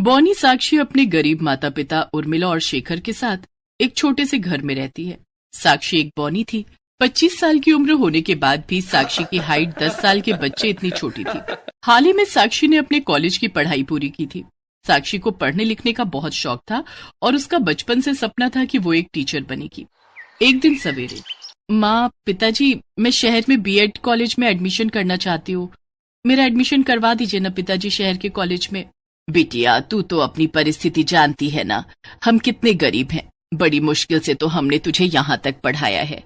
Bonnie साक्षी अपने गरीब माता पिता उर्मिला और शेखर के साथ एक छोटे से घर में रहती है। साक्षी एक बॉनी थी। 25 साल की उम्र होने के बाद भी साक्षी की हाइट 10 साल के बच्चे इतनी छोटी थी। हाल ही में साक्षी ने अपने कॉलेज की पढ़ाई पूरी की थी। साक्षी को पढ़ने लिखने का बहुत शौक था और उसका बचपन से सपना था कि वो एक टीचर बनेगी। एक दिन सवेरे, माँ, पिताजी, मैं शहर में बीएड कॉलेज में एडमिशन करना चाहती हूँ, मेरा एडमिशन करवा दीजिए ना पिताजी शहर के कॉलेज में। बिटिया, तू तो अपनी परिस्थिति जानती है ना, हम कितने गरीब हैं। बड़ी मुश्किल से तो हमने तुझे यहाँ तक पढ़ाया है,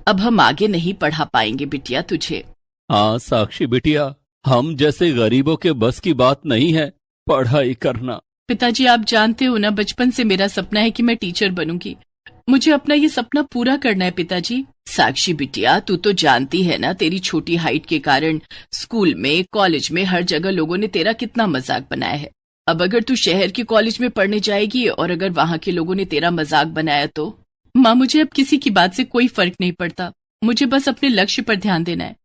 अब हम आगे नहीं पढ़ा पाएंगे बिटिया तुझे। हाँ साक्षी बिटिया, हम जैसे गरीबों के बस की बात नहीं है पढ़ाई करना। पिताजी, आप जानते हो ना, बचपन से मेरा सपना है कि मैं टीचर बनूंगी। मुझे अपना ये सपना पूरा करना है पिताजी। साक्षी बिटिया, तू तो जानती है ना, तेरी छोटी हाइट के कारण स्कूल में, कॉलेज में, हर जगह लोगों ने तेरा कितना मजाक बनाया है। अब अगर तू शहर के कॉलेज में पढ़ने जाएगी और अगर वहाँ के लोगों ने तेरा मजाक बनाया तो? माँ, मुझे अब किसी की बात से कोई फर्क नहीं पड़ता, मुझे बस अपने लक्ष्य पर ध्यान देना है।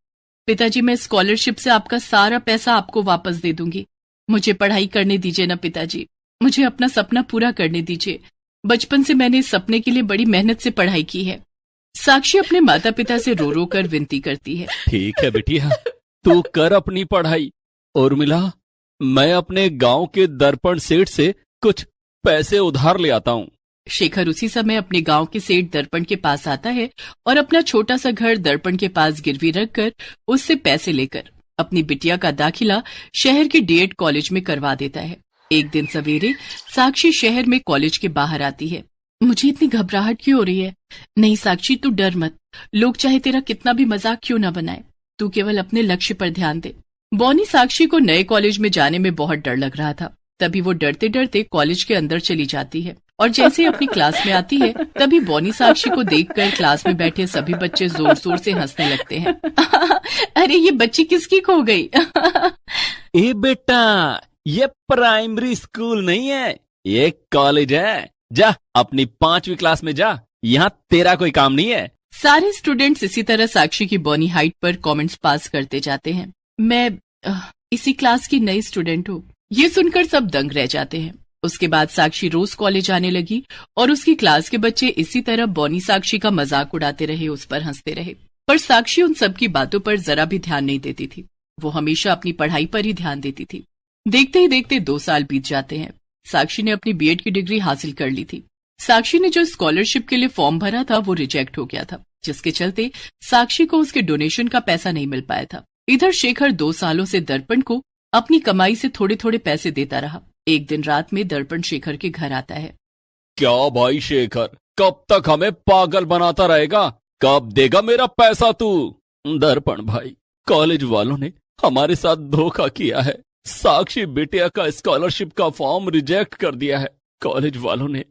पिताजी, मैं स्कॉलरशिप से आपका सारा पैसा आपको वापस दे दूंगी। मुझे पढ़ाई करने दीजिए ना पिताजी, मुझे अपना सपना पूरा करने दीजिए। बचपन से मैंने इस सपने के लिए बड़ी मेहनत से पढ़ाई की है। साक्षी अपने माता पिता से रो रो कर विनती करती है। ठीक है बिटिया, तू कर अपनी पढ़ाई। उर्मिला, मैं अपने गांव के दर्पण सेठ से कुछ पैसे उधार ले आता हूँ। शेखर उसी समय अपने गांव के सेठ दर्पण के पास आता है और अपना छोटा सा घर दर्पण के पास गिरवी रखकर उससे पैसे लेकर अपनी बिटिया का दाखिला शहर के डीएड कॉलेज में करवा देता है। एक दिन सवेरे साक्षी शहर में कॉलेज के बाहर आती है। मुझे इतनी घबराहट क्यों हो रही है? नहीं साक्षी, तू डर मत, लोग चाहे तेरा कितना भी मजाक क्यों ना बनाए, तू केवल अपने लक्ष्य पर ध्यान दे। बॉनी साक्षी को नए कॉलेज में जाने में बहुत डर लग रहा था। तभी वो डरते डरते कॉलेज के अंदर चली जाती है और जैसे अपनी क्लास में आती है तभी बॉनी साक्षी को देखकर क्लास में बैठे सभी बच्चे जोर जोर से हंसने लगते हैं। अरे ये बच्ची किसकी खो गई? ए बेटा, ये प्राइमरी स्कूल नहीं है, ये कॉलेज है। जा अपनी 5वीं क्लास में जा, यहाँ तेरा कोई काम नहीं है। सारे स्टूडेंट्स इसी तरह साक्षी की बॉनी हाइट पर कमेंट्स पास करते जाते हैं। मैं इसी क्लास की नई स्टूडेंट हूँ। ये सुनकर सब दंग रह जाते हैं। उसके बाद साक्षी रोज कॉलेज आने लगी और उसकी क्लास के बच्चे इसी तरह बॉनी साक्षी का मजाक उड़ाते रहे, उस पर हंसते रहे। पर साक्षी उन सब की बातों पर जरा भी ध्यान नहीं देती थी। वो हमेशा अपनी पढ़ाई पर ही ध्यान देती थी। देखते ही देखते 2 साल बीत जाते हैं। साक्षी ने अपनी बीएड की डिग्री हासिल कर ली थी। साक्षी ने जो स्कॉलरशिप के लिए फॉर्म भरा था वो रिजेक्ट हो गया था, जिसके चलते साक्षी को उसके डोनेशन का पैसा नहीं मिल पाया था। इधर शेखर 2 सालों से दर्पण को अपनी कमाई से थोड़े थोड़े पैसे देता रहा। एक दिन रात में दर्पण शेखर के घर आता है। क्या भाई शेखर, कब तक हमें पागल बनाता रहेगा? कब देगा मेरा पैसा तू? दर्पण भाई, कॉलेज वालों ने हमारे साथ धोखा किया है। साक्षी बिटिया का स्कॉलरशिप का फॉर्म रिजेक्ट कर दिया है कॉलेज वालों ने,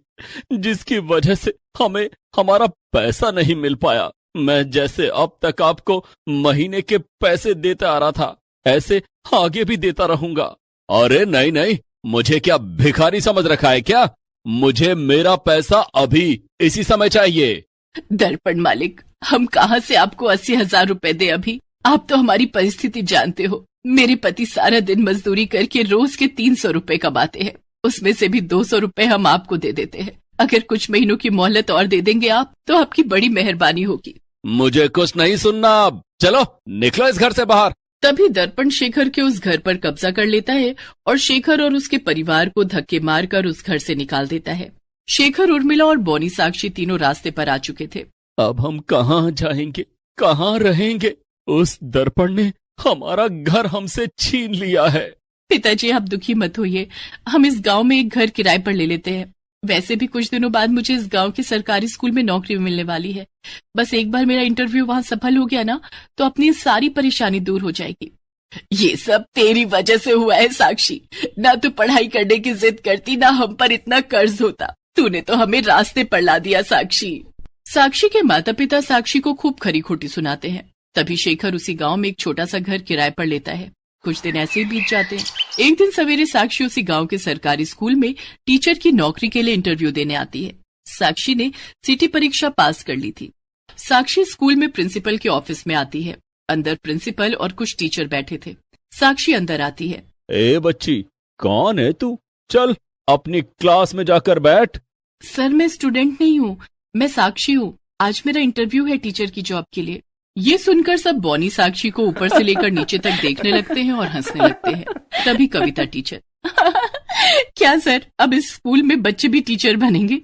जिसकी वजह से हमें हमारा पैसा नहीं मिल पाया। मैं जैसे अब तक आपको महीने के पैसे देता आ रहा था, ऐसे आगे भी देता रहूंगा। अरे नहीं नहीं, मुझे क्या भिखारी समझ रखा है क्या? मुझे मेरा पैसा अभी इसी समय चाहिए। दर्पण मालिक, हम कहाँ से आपको 80,000 रुपए दे अभी? आप तो हमारी परिस्थिति जानते हो। मेरे पति सारा दिन मजदूरी करके रोज के 300 रुपए कमाते हैं, उसमें से भी 200 रुपए हम आपको दे देते हैं। अगर कुछ महीनों की मोहलत और दे देंगे आप, तो आपकी बड़ी मेहरबानी होगी। मुझे कुछ नहीं सुनना, अब चलो निकलो इस घर से बाहर। तभी दर्पण शेखर के उस घर पर कब्जा कर लेता है और शेखर और उसके परिवार को धक्के मारकर उस घर से निकाल देता है। शेखर, उर्मिला और बॉनी साक्षी तीनों रास्ते पर आ चुके थे। अब हम कहाँ जाएंगे, कहाँ रहेंगे? उस दर्पण ने हमारा घर हमसे छीन लिया है। पिताजी, आप दुखी मत होइए, हम इस गांव में एक घर किराए पर ले लेते हैं। वैसे भी कुछ दिनों बाद मुझे इस गांव के सरकारी स्कूल में नौकरी मिलने वाली है। बस एक बार मेरा इंटरव्यू वहां सफल हो गया ना, तो अपनी सारी परेशानी दूर हो जाएगी। ये सब तेरी वजह से हुआ है साक्षी। ना तू पढ़ाई करने की जिद करती, ना हम पर इतना कर्ज होता। तूने तो हमें रास्ते पर ला दिया साक्षी। साक्षी के माता पिता साक्षी को खूब खरी खोटी सुनाते हैं। तभी शेखर उसी गांव में एक छोटा सा घर किराए पर लेता है। कुछ दिन ऐसे ही बीत जाते हैं। एक दिन सवेरे साक्षी उसी गांव के सरकारी स्कूल में टीचर की नौकरी के लिए इंटरव्यू देने आती है। साक्षी ने सीटी परीक्षा पास कर ली थी। साक्षी स्कूल में प्रिंसिपल के ऑफिस में आती है। अंदर प्रिंसिपल और कुछ टीचर बैठे थे। साक्षी अंदर आती है। ए बच्ची, कौन है तू? चल अपनी क्लास में जाकर बैठ। सर मैं स्टूडेंट नहीं हूँ, मैं साक्षी हूँ। आज मेरा इंटरव्यू है टीचर की जॉब के लिए। ये सुनकर सब बॉनी साक्षी को ऊपर से लेकर नीचे तक देखने लगते हैं और हंसने लगते हैं। तभी कविता टीचर क्या सर, अब इस स्कूल में बच्चे भी टीचर बनेंगे?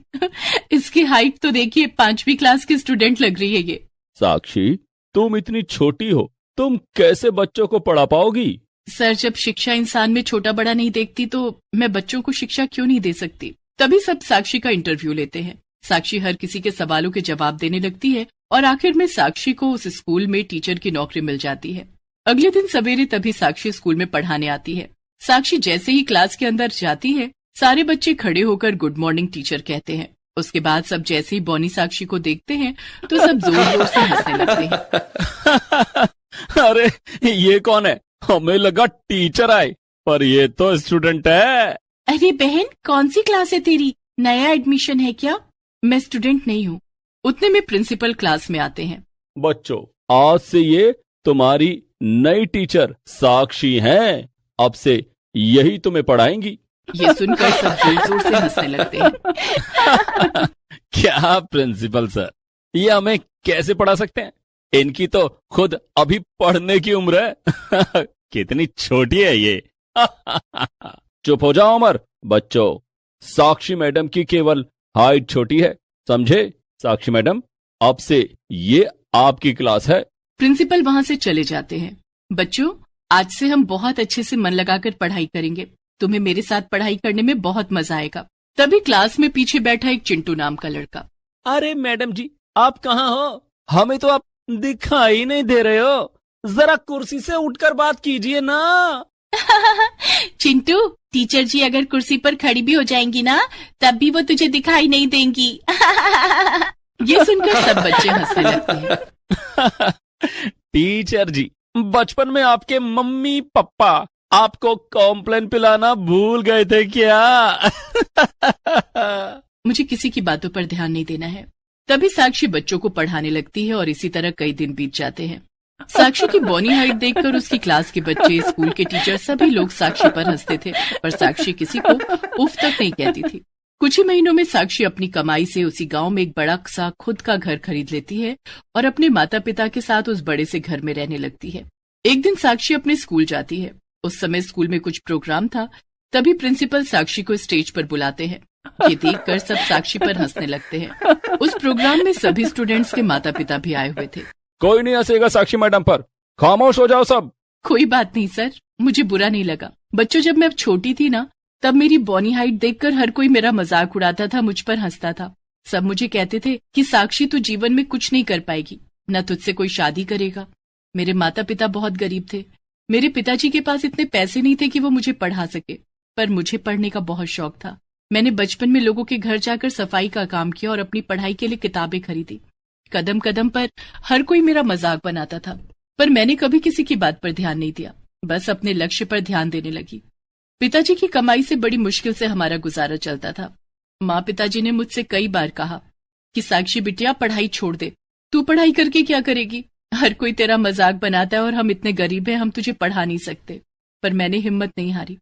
इसकी हाइट तो देखिए 5वीं क्लास की स्टूडेंट लग रही है ये। साक्षी, तुम इतनी छोटी हो, तुम कैसे बच्चों को पढ़ा पाओगी? सर जब शिक्षा इंसान में छोटा बड़ा नहीं देखती तो मैं बच्चों को शिक्षा क्यों नहीं दे सकती? तभी सब साक्षी का इंटरव्यू लेते हैं। साक्षी हर किसी के सवालों के जवाब देने लगती है और आखिर में साक्षी को उस स्कूल में टीचर की नौकरी मिल जाती है। अगले दिन सवेरे तभी साक्षी स्कूल में पढ़ाने आती है। साक्षी जैसे ही क्लास के अंदर जाती है, सारे बच्चे खड़े होकर गुड मॉर्निंग टीचर कहते हैं। उसके बाद सब जैसे ही बॉनी साक्षी को देखते हैं तो सब जोर जोर से हंसने लगते हैं। अरे ये कौन है? हमें लगा टीचर आए, पर ये तो स्टूडेंट है। अरे बहन, कौन सी क्लास है तेरी? नया एडमिशन है क्या? मैं स्टूडेंट नहीं हूँ। उतने में प्रिंसिपल क्लास में आते हैं। बच्चों, आज से ये तुम्हारी नई टीचर साक्षी हैं। अब से यही तुम्हें पढ़ाएंगी। ये सुनकर सब जोर जोर से हंसने लगते हैं। क्या प्रिंसिपल सर, ये हमें कैसे पढ़ा सकते हैं? इनकी तो खुद अभी पढ़ने की उम्र है। कितनी छोटी है ये। चुप हो जाओ अमर। बच्चों, साक्षी मैडम की केवल हाइट छोटी है, समझे? साक्षी मैडम, अब से ये आपकी क्लास है। प्रिंसिपल वहाँ से चले जाते हैं। बच्चों, आज से हम बहुत अच्छे से मन लगाकर पढ़ाई करेंगे। तुम्हें मेरे साथ पढ़ाई करने में बहुत मजा आएगा। तभी क्लास में पीछे बैठा एक चिंटू नाम का लड़का। अरे मैडम जी, आप कहाँ हो? हमें तो आप दिखाई नहीं दे रहे हो। जरा कुर्सी से उठकर बात कीजिए ना। चिंटू, टीचर जी अगर कुर्सी पर खड़ी भी हो जाएंगी ना, तब भी वो तुझे दिखाई नहीं देंगी। ये सुनकर सब बच्चे हंसने लगते हैं। टीचर जी, बचपन में आपके मम्मी पापा आपको कॉम्प्लेन पिलाना भूल गए थे क्या? मुझे किसी की बातों पर ध्यान नहीं देना है। तभी साक्षी बच्चों को पढ़ाने लगती है और इसी तरह कई दिन बीत जाते हैं। साक्षी की बॉनी हाइट देखकर उसकी क्लास के बच्चे, स्कूल के टीचर, सभी लोग साक्षी पर हंसते थे, पर साक्षी किसी को उफ तक नहीं कहती थी। कुछ ही महीनों में साक्षी अपनी कमाई से उसी गांव में एक बड़ा सा खुद का घर खरीद लेती है और अपने माता पिता के साथ उस बड़े से घर में रहने लगती है। एक दिन साक्षी अपने स्कूल जाती है। उस समय स्कूल में कुछ प्रोग्राम था। तभी प्रिंसिपल साक्षी को स्टेज पर बुलाते हैं। ये देखकर सब साक्षी पर हंसने लगते हैं। उस प्रोग्राम में सभी स्टूडेंट्स के माता पिता भी आए हुए थे। कोई नहीं हंसेगा साक्षी मैडम पर, खामोश हो जाओ सब। कोई बात नहीं सर, मुझे बुरा नहीं लगा। बच्चों, जब मैं छोटी थी ना, तब मेरी बॉनी हाइट देखकर हर कोई मेरा मजाक उड़ाता था, मुझ पर हंसता था। सब मुझे कहते थे कि साक्षी तू जीवन में कुछ नहीं कर पाएगी, न तुझसे कोई शादी करेगा। मेरे माता पिता बहुत गरीब थे। मेरे पिताजी के पास इतने पैसे नहीं थे कि वो मुझे पढ़ा सके, पर मुझे पढ़ने का बहुत शौक था। मैंने बचपन में लोगों के घर जाकर सफाई का काम किया और अपनी पढ़ाई के लिए किताबें खरीदी। कदम कदम पर हर कोई मेरा मजाक बनाता था, पर मैंने कभी किसी की बात पर ध्यान नहीं दिया, बस अपने लक्ष्य पर ध्यान देने लगी। पिताजी की कमाई से बड़ी मुश्किल से हमारा गुजारा चलता था। माँ पिताजी ने मुझसे कई बार कहा कि साक्षी बिटिया, पढ़ाई छोड़ दे, तू पढ़ाई करके क्या करेगी? हर कोई तेरा मजाक बनाता है और हम इतने गरीब हैं, हम तुझे पढ़ा नहीं सकते। पर मैंने हिम्मत नहीं हारी।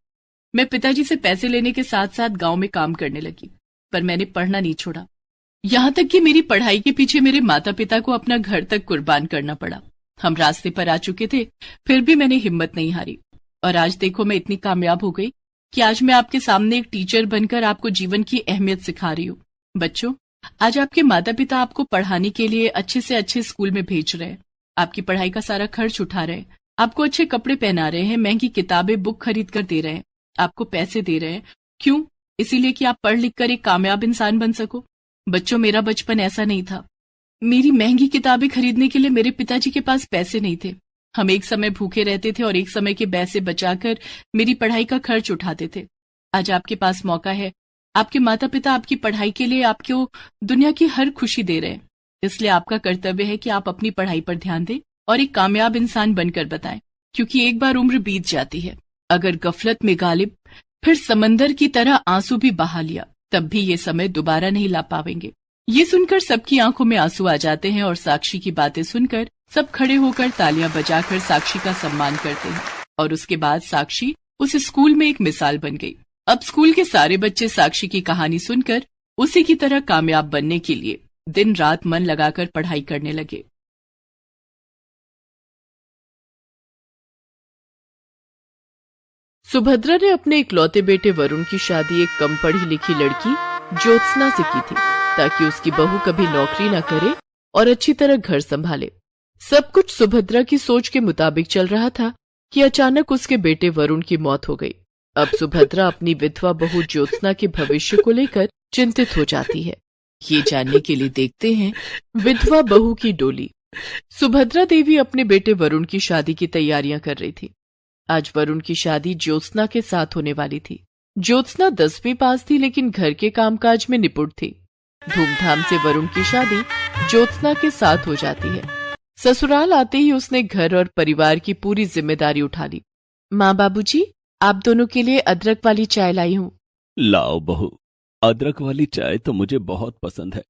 मैं पिताजी से पैसे लेने के साथ साथ गांव में काम करने लगी, पर मैंने पढ़ना नहीं छोड़ा। यहाँ तक कि मेरी पढ़ाई के पीछे मेरे माता पिता को अपना घर तक कुर्बान करना पड़ा। हम रास्ते पर आ चुके थे, फिर भी मैंने हिम्मत नहीं हारी। और आज देखो, मैं इतनी कामयाब हो गई कि आज मैं आपके सामने एक टीचर बनकर आपको जीवन की अहमियत सिखा रही हूँ। बच्चों, आज आपके माता पिता आपको पढ़ाने के लिए अच्छे से अच्छे स्कूल में भेज रहे हैं, आपकी पढ़ाई का सारा खर्च उठा रहे हैं, आपको अच्छे कपड़े पहना रहे हैं, महंगी किताबें बुक खरीद कर दे रहे हैं, आपको पैसे दे रहे हैं। क्यों? इसीलिए कि आप पढ़ लिख कर एक कामयाब इंसान बन सको। बच्चों, मेरा बचपन ऐसा नहीं था। मेरी महंगी किताबें खरीदने के लिए मेरे पिताजी के पास पैसे नहीं थे। हम एक समय भूखे रहते थे और एक समय के पैसे बचाकर मेरी पढ़ाई का खर्च उठाते थे। आज आपके पास मौका है। आपके माता पिता आपकी पढ़ाई के लिए आपको दुनिया की हर खुशी दे रहे हैं, इसलिए आपका कर्तव्य है कि आप अपनी पढ़ाई पर ध्यान दें और एक कामयाब इंसान बनकर बताएं, क्योंकि एक बार उम्र बीत जाती है। अगर गफलत में गालिब फिर समंदर की तरह आंसू भी बहा लिया, तब भी ये समय दोबारा नहीं ला पाएंगे। ये सुनकर सबकी आंखों में आंसू आ जाते हैं और साक्षी की बातें सुनकर सब खड़े होकर तालियां बजाकर साक्षी का सम्मान करते हैं। और उसके बाद साक्षी उस स्कूल में एक मिसाल बन गई। अब स्कूल के सारे बच्चे साक्षी की कहानी सुनकर उसी की तरह कामयाब बनने के लिए दिन रात मन लगाकर पढ़ाई करने लगे। सुभद्रा ने अपने इकलौते बेटे वरुण की शादी एक कम पढ़ी लिखी लड़की ज्योत्सना से की थी, ताकि उसकी बहू कभी नौकरी न करे और अच्छी तरह घर संभाले। सब कुछ सुभद्रा की सोच के मुताबिक चल रहा था कि अचानक उसके बेटे वरुण की मौत हो गई। अब सुभद्रा अपनी विधवा बहू ज्योत्सना के भविष्य को लेकर चिंतित हो जाती है। ये जानने के लिए देखते हैं विधवा बहू की डोली। सुभद्रा देवी अपने बेटे वरुण की शादी की तैयारियां कर रही थी। आज वरुण की शादी ज्योत्सना के साथ होने वाली थी। ज्योत्सना 10वीं पास थी, लेकिन घर के कामकाज में निपुण थी। धूमधाम से वरुण की शादी ज्योत्सना के साथ हो जाती है। ससुराल आते ही उसने घर और परिवार की पूरी जिम्मेदारी उठा ली। माँ बाबूजी, आप दोनों के लिए अदरक वाली चाय लाई हूँ। लाओ बहू, अदरक वाली चाय तो मुझे बहुत पसंद है।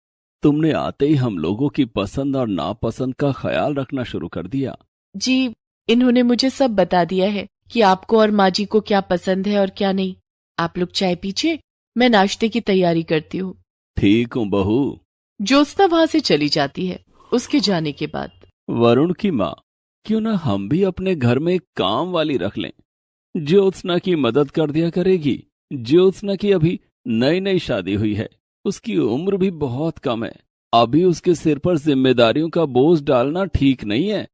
तुमने आते ही हम लोगों की पसंद और नापसंद का ख्याल रखना शुरू कर दिया। जी, इन्होंने मुझे सब बता दिया है कि आपको और माँ जी को क्या पसंद है और क्या नहीं। आप लोग चाय पीजिए, मैं नाश्ते की तैयारी करती हूँ। ठीक हूँ बहू। ज्योत्सना वहां से चली जाती है। उसके जाने के बाद वरुण की माँ, क्यों ना हम भी अपने घर में एक काम वाली रख लें। ज्योत्सना की मदद कर दिया करेगी। ज्योत्सना की अभी नई नई शादी हुई है, उसकी उम्र भी बहुत कम है। अभी उसके सिर पर जिम्मेदारियों का बोझ डालना ठीक नहीं है।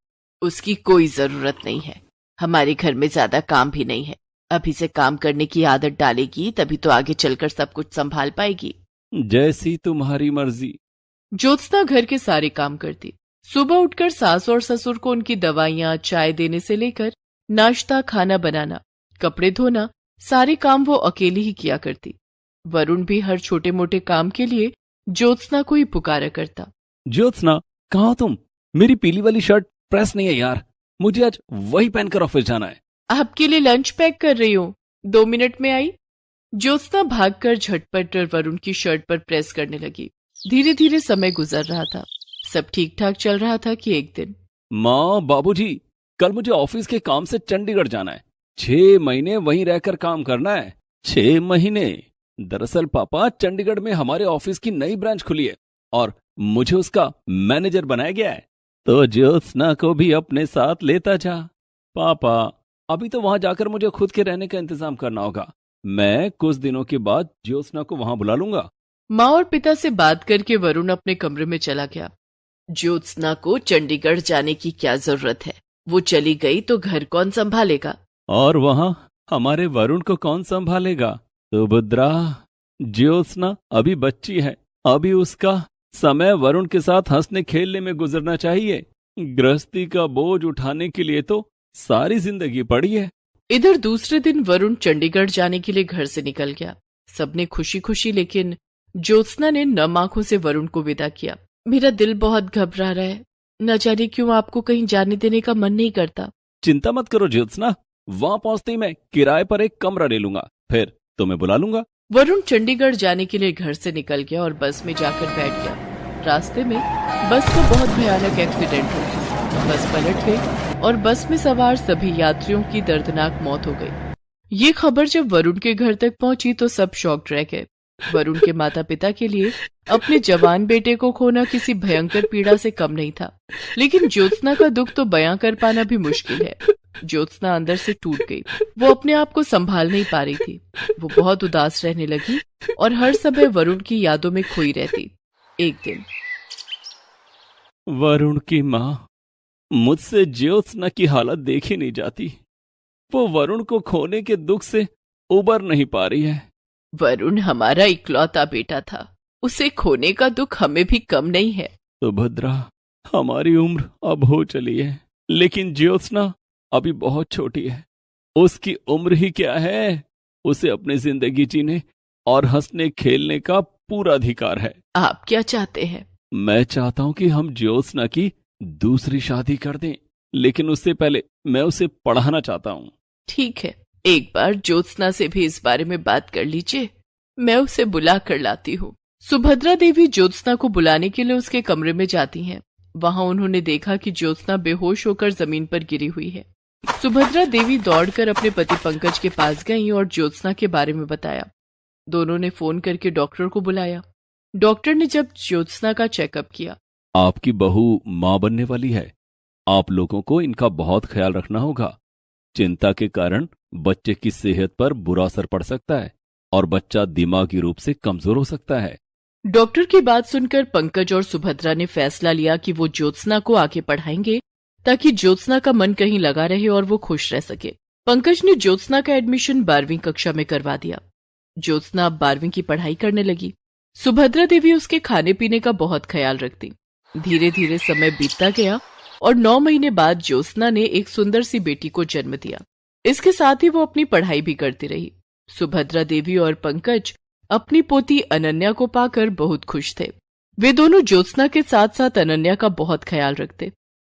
उसकी कोई जरूरत नहीं है। हमारे घर में ज्यादा काम भी नहीं है। अभी से काम करने की आदत डालेगी तभी तो आगे चलकर सब कुछ संभाल पाएगी। जैसी तुम्हारी मर्जी। ज्योत्सना घर के सारे काम करती। सुबह उठकर सास और ससुर को उनकी दवाइयां, चाय देने से लेकर नाश्ता, खाना बनाना, कपड़े धोना, सारे काम वो अकेली ही किया करती। वरुण भी हर छोटे मोटे काम के लिए ज्योत्सना को ही पुकारा करता। ज्योत्सना, कहाँ तुम? मेरी पीली वाली शर्ट प्रेस नहीं है यार, मुझे आज वही पहनकर ऑफिस जाना है। आपके लिए लंच पैक कर रही हूँ, 2 मिनट में आई। ज्योत्सना भागकर झटपट वरुण की शर्ट पर प्रेस करने लगी। धीरे धीरे समय गुजर रहा था। सब ठीक ठाक चल रहा था कि एक दिन, माँ, बाबूजी, कल मुझे ऑफिस के काम से चंडीगढ़ जाना है। 6 महीने वहीं रहकर काम करना है। 6 महीने? दरअसल पापा, चंडीगढ़ में हमारे ऑफिस की नई ब्रांच खुली है और मुझे उसका मैनेजर बनाया गया है। तो ज्योत्सना को भी अपने साथ लेता जा। पापा, अभी तो वहां जाकर मुझे खुद के रहने का इंतजाम करना होगा। मैं कुछ दिनों के बाद ज्योत्सना को वहां बुला लूंगा। माँ और पिता से बात करके वरुण अपने कमरे में चला गया। ज्योत्सना को चंडीगढ़ जाने की क्या जरूरत है? वो चली गई तो घर कौन संभालेगा? और वहां हमारे वरुण को कौन संभालेगा? सुभद्रा, ज्योत्सना अभी बच्ची है। अभी उसका समय वरुण के साथ हंसने खेलने में गुजरना चाहिए। गृहस्थी का बोझ उठाने के लिए तो सारी जिंदगी पड़ी है। इधर दूसरे दिन वरुण चंडीगढ़ जाने के लिए घर से निकल गया। सबने खुशी खुशी, लेकिन ज्योत्सना ने नम आंखों से वरुण को विदा किया। मेरा दिल बहुत घबरा रहा है, न जाने क्यों आपको कहीं जाने देने का मन नहीं करता। चिंता मत करो ज्योत्सना, वहां पहुंचते ही मैं किराए पर एक कमरा ले लूंगा, फिर तुम्हें बुला लूंगा। वरुण चंडीगढ़ जाने के लिए घर से निकल गया और बस में जाकर बैठ गया। रास्ते में बस का बहुत भयानक एक्सीडेंट हो गया। बस पलट गई और बस में सवार सभी यात्रियों की दर्दनाक मौत हो गई। ये खबर जब वरुण के घर तक पहुंची तो सब शॉक्ड रह गए। वरुण के माता पिता के लिए अपने जवान बेटे को खोना किसी भयंकर पीड़ा से कम नहीं था, लेकिन ज्योत्सना का दुख तो बयां कर पाना भी मुश्किल है। ज्योत्सना अंदर से टूट गई। वो अपने आप को संभाल नहीं पा रही थी। वो बहुत उदास रहने लगी और हर समय वरुण की यादों में खोई रहती। एक दिन, वरुण की माँ, मुझसे ज्योत्सना की हालत देखी नहीं जाती। वो वरुण को खोने के दुख से उबर नहीं पा रही है। वरुण हमारा इकलौता बेटा था, उसे खोने का दुख हमें भी कम नहीं है। सुभद्रा, हमारी उम्र अब हो चली है, लेकिन ज्योत्सना अभी बहुत छोटी है। उसकी उम्र ही क्या है? उसे अपनी जिंदगी जीने और हंसने खेलने का पूरा अधिकार है। आप क्या चाहते हैं? मैं चाहता हूं कि हम ज्योत्सना की दूसरी शादी कर दें, लेकिन उससे पहले मैं उसे पढ़ाना चाहता हूं। ठीक है, एक बार ज्योत्सना से भी इस बारे में बात कर लीजिए। मैं उसे बुला कर लाती हूँ। सुभद्रा देवी ज्योत्सना को बुलाने के लिए उसके कमरे में जाती हैं। वहां उन्होंने देखा कि ज्योत्सना बेहोश होकर जमीन पर गिरी हुई है। सुभद्रा देवी दौड़कर अपने पति पंकज के पास गईं और ज्योत्सना के बारे में बताया। दोनों ने फोन करके डॉक्टर को बुलाया। डॉक्टर ने जब ज्योत्सना का चेकअप किया, आपकी बहू मां बनने वाली है। आप लोगों को इनका बहुत ख्याल रखना होगा। चिंता के कारण बच्चे की सेहत पर बुरा असर पड़ सकता है और बच्चा दिमागी रूप से कमजोर हो सकता है। डॉक्टर की बात सुनकर पंकज और सुभद्रा ने फैसला लिया कि वो ज्योत्सना को आगे पढ़ाएंगे ताकि ज्योत्सना का मन कहीं लगा रहे और वो खुश रह सके। पंकज ने ज्योत्सना का एडमिशन 12वीं कक्षा में करवा दिया। ज्योत्सना अब 12वीं की पढ़ाई करने लगी। सुभद्रा देवी उसके खाने पीने का बहुत ख्याल रखती। धीरे धीरे समय बीतता गया और 9 महीने बाद ज्योत्सना ने एक सुंदर सी बेटी को जन्म दिया। इसके साथ ही वो अपनी पढ़ाई भी करती रही। सुभद्रा देवी और पंकज अपनी पोती अनन्या को पाकर बहुत खुश थे। वे दोनों ज्योत्सना के साथ साथ अनन्या का बहुत ख्याल रखते।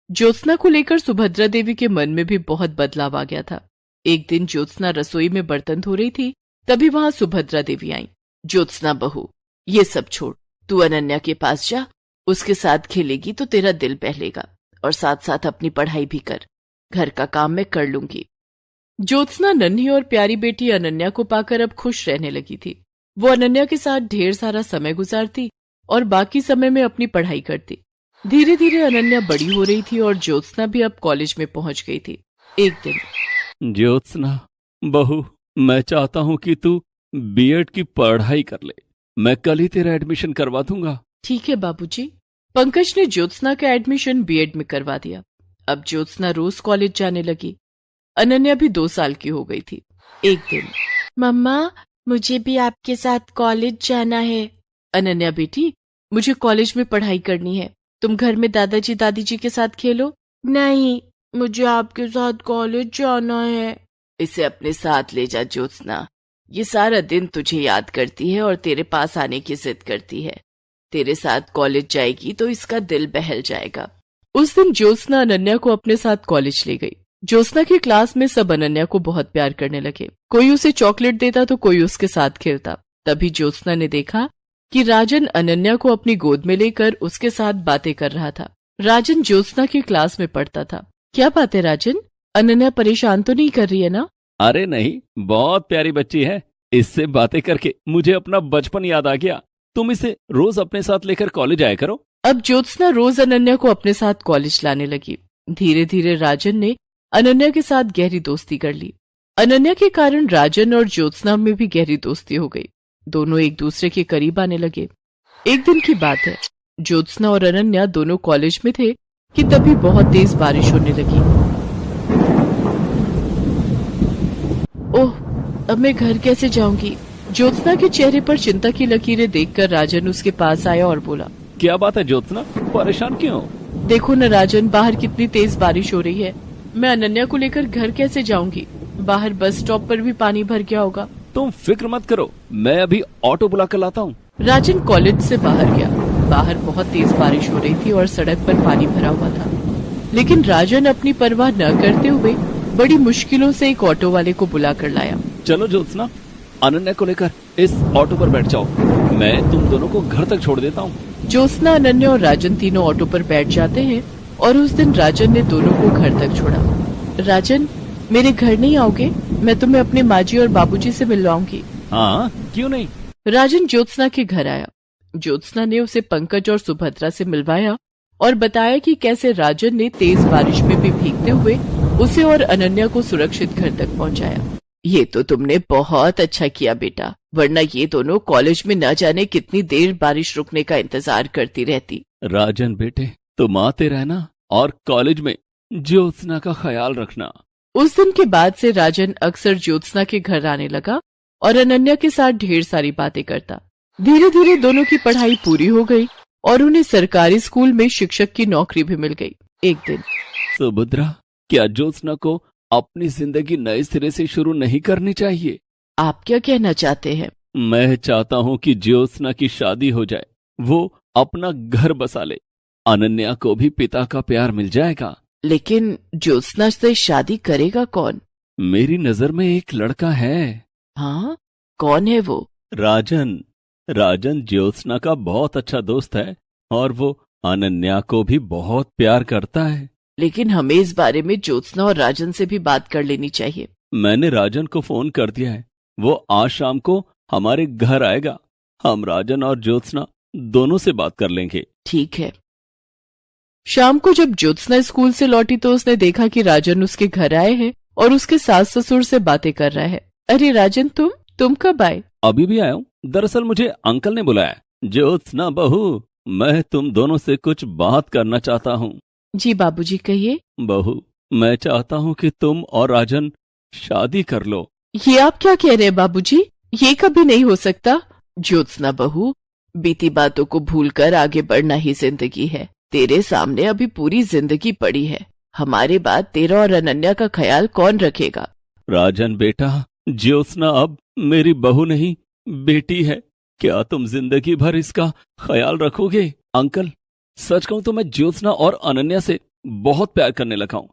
ज्योत्सना को लेकर सुभद्रा देवी के मन में भी बहुत बदलाव आ गया था। एक दिन ज्योत्सना रसोई में बर्तन धो रही थी, तभी वहां सुभद्रा देवी आई। ज्योत्सना बहू, ये सब छोड़, तू अनन्या के पास जा। उसके साथ खेलेगी तो तेरा दिल बहलेगा और साथ साथ अपनी पढ़ाई भी कर। घर का काम मैं कर लूंगी। ज्योत्सना नन्ही और प्यारी बेटी अनन्या को पाकर अब खुश रहने लगी थी। वो अनन्या के साथ ढेर सारा समय गुजारती और बाकी समय में अपनी पढ़ाई करती। धीरे धीरे अनन्या बड़ी हो रही थी और ज्योत्सना भी अब कॉलेज में पहुंच गई थी। एक दिन, ज्योत्सना बहू, मैं चाहता हूं कि तू बीएड की पढ़ाई कर ले। मैं कल ही तेरा एडमिशन करवा दूंगा। ठीक है बाबूजी। पंकज ने ज्योत्सना का एडमिशन बीएड में करवा दिया। अब ज्योत्सना रोज कॉलेज जाने लगी। अनन्या भी 2 साल की हो गई थी। एक दिन, मम्मा, मुझे भी आपके साथ कॉलेज जाना है। अनन्या बेटी, मुझे कॉलेज में पढ़ाई करनी है। तुम घर में दादाजी दादीजी के साथ खेलो। नहीं, मुझे आपके साथ कॉलेज जाना है। इसे अपने साथ ले जा ज्योत्सना। ये सारा दिन तुझे याद करती है और तेरे पास आने की जिद करती है। तेरे साथ कॉलेज जाएगी तो इसका दिल बहल जाएगा। उस दिन ज्योत्सना अनन्या को अपने साथ कॉलेज ले गई। ज्योत्सना की क्लास में सब अनन्या को बहुत प्यार करने लगे। कोई उसे चॉकलेट देता तो कोई उसके साथ खेलता। तभी ज्योत्सना ने देखा कि राजन अनन्या को अपनी गोद में लेकर उसके साथ बातें कर रहा था। राजन ज्योत्सना की क्लास में पढ़ता था। क्या बात है राजन? अनन्या परेशान तो नहीं कर रही है ना? अरे नहीं, बहुत प्यारी बच्ची है। इससे बातें करके मुझे अपना बचपन याद आ गया। तुम इसे रोज अपने साथ लेकर कॉलेज आया करो। अब ज्योत्सना रोज अनन्या को अपने साथ कॉलेज लाने लगी। धीरे धीरे राजन ने अनन्या के साथ गहरी दोस्ती कर ली। अनन्या के कारण राजन और ज्योत्सना में भी गहरी दोस्ती हो गई। दोनों एक दूसरे के करीब आने लगे। एक दिन की बात है, ज्योत्सना और अनन्या दोनों कॉलेज में थे कि तभी बहुत तेज बारिश होने लगी। ओह, अब मैं घर कैसे जाऊंगी? ज्योत्सना के चेहरे पर चिंता की लकीरें देखकर राजन उसके पास आया और बोला, क्या बात है ज्योत्सना, परेशान क्यों? देखो न राजन, बाहर कितनी तेज बारिश हो रही है। मैं अनन्या को लेकर घर कैसे जाऊंगी? बाहर बस स्टॉप पर भी पानी भर गया होगा। तुम फिक्र मत करो, मैं अभी ऑटो बुला कर लाता हूँ। राजन कॉलेज से बाहर गया। बाहर बहुत तेज बारिश हो रही थी और सड़क पर पानी भरा हुआ था, लेकिन राजन अपनी परवाह न करते हुए बड़ी मुश्किलों से एक ऑटो वाले को बुला कर लाया। चलो ज्योत्सना, अनन्या को लेकर इस ऑटो पर बैठ जाओ। मैं तुम दोनों को घर तक छोड़ देता हूँ। ज्योत्सना, अनन्या और राजन तीनों ऑटो पर बैठ जाते हैं और उस दिन राजन ने दोनों को घर तक छोड़ा। राजन, मेरे घर नहीं आओगे? मैं तुम्हें अपने माजी और बाबूजी से मिलवाऊंगी। हाँ, क्यों नहीं। राजन ज्योत्सना के घर आया। ज्योत्सना ने उसे पंकज और सुभद्रा से मिलवाया और बताया कि कैसे राजन ने तेज बारिश में भी भीगते हुए उसे और अनन्या को सुरक्षित घर तक पहुंचाया। ये तो तुमने बहुत अच्छा किया बेटा, वरना ये दोनों कॉलेज में न जाने कितनी देर बारिश रुकने का इंतजार करती रहती। राजन बेटे, तुम आते रहना और कॉलेज में ज्योत्सना का ख्याल रखना। उस दिन के बाद से राजन अक्सर ज्योत्सना के घर आने लगा और अनन्या के साथ ढेर सारी बातें करता। धीरे धीरे दोनों की पढ़ाई पूरी हो गई और उन्हें सरकारी स्कूल में शिक्षक की नौकरी भी मिल गई। एक दिन, सुभद्रा, क्या ज्योत्सना को अपनी जिंदगी नए सिरे से शुरू नहीं करनी चाहिए? आप क्या कहना चाहते हैं? मैं चाहता हूँ कि ज्योत्सना की शादी हो जाए, वो अपना घर बसा ले। अनन्या को भी पिता का प्यार मिल जाएगा। लेकिन ज्योत्सना से शादी करेगा कौन? मेरी नजर में एक लड़का है। हाँ, कौन है वो? राजन। राजन ज्योत्सना का बहुत अच्छा दोस्त है और वो अनन्या को भी बहुत प्यार करता है। लेकिन हमें इस बारे में ज्योत्सना और राजन से भी बात कर लेनी चाहिए। मैंने राजन को फोन कर दिया है, वो आज शाम को हमारे घर आएगा। हम राजन और ज्योत्सना दोनों से बात कर लेंगे। ठीक है। शाम को जब ज्योत्सना स्कूल से लौटी तो उसने देखा कि राजन उसके घर आए हैं और उसके सास ससुर से बातें कर रहा है। अरे राजन, तुम कब आए? अभी भी आया हूँ। दरअसल मुझे अंकल ने बुलाया। ज्योत्सना बहू, मैं तुम दोनों से कुछ बात करना चाहता हूँ। जी बाबूजी, कहिए। बहू, मैं चाहता हूँ कि तुम और राजन शादी कर लो। ये आप क्या कह रहे हैं बाबूजी? ये कभी नहीं हो सकता। ज्योत्सना बहू, बीती बातों को भूलकर आगे बढ़ना ही जिंदगी है। तेरे सामने अभी पूरी जिंदगी पड़ी है। हमारे बाद तेरा और अनन्या का ख्याल कौन रखेगा? राजन बेटा, ज्योत्सना अब मेरी बहू नहीं, बेटी है। क्या तुम जिंदगी भर इसका ख्याल रखोगे? अंकल, सच कहूं तो मैं ज्योत्सना और अनन्या से बहुत प्यार करने लगा हूं।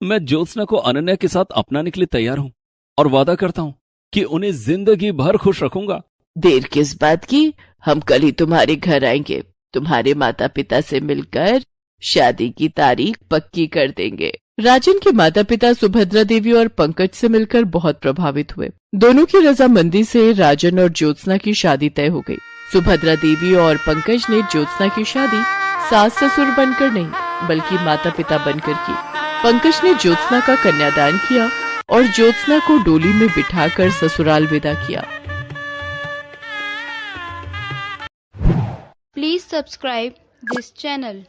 मैं ज्योत्सना को अनन्या के साथ अपनाने के लिए तैयार हूं और वादा करता हूं कि उन्हें जिंदगी भर खुश रखूंगा। देर किस बात की? हम कल ही तुम्हारे घर आएंगे। तुम्हारे माता पिता से मिलकर शादी की तारीख पक्की कर देंगे। राजन के माता पिता सुभद्रा देवी और पंकज से मिलकर बहुत प्रभावित हुए। दोनों की रजामंदी से राजन और ज्योत्सना की शादी तय हो गई। सुभद्रा देवी और पंकज ने ज्योत्सना की शादी सास ससुर बनकर नहीं बल्कि माता पिता बनकर की। पंकज ने ज्योत्सना का कन्यादान किया और ज्योत्सना को डोली में बिठाकर ससुराल विदा किया। Please subscribe this channel.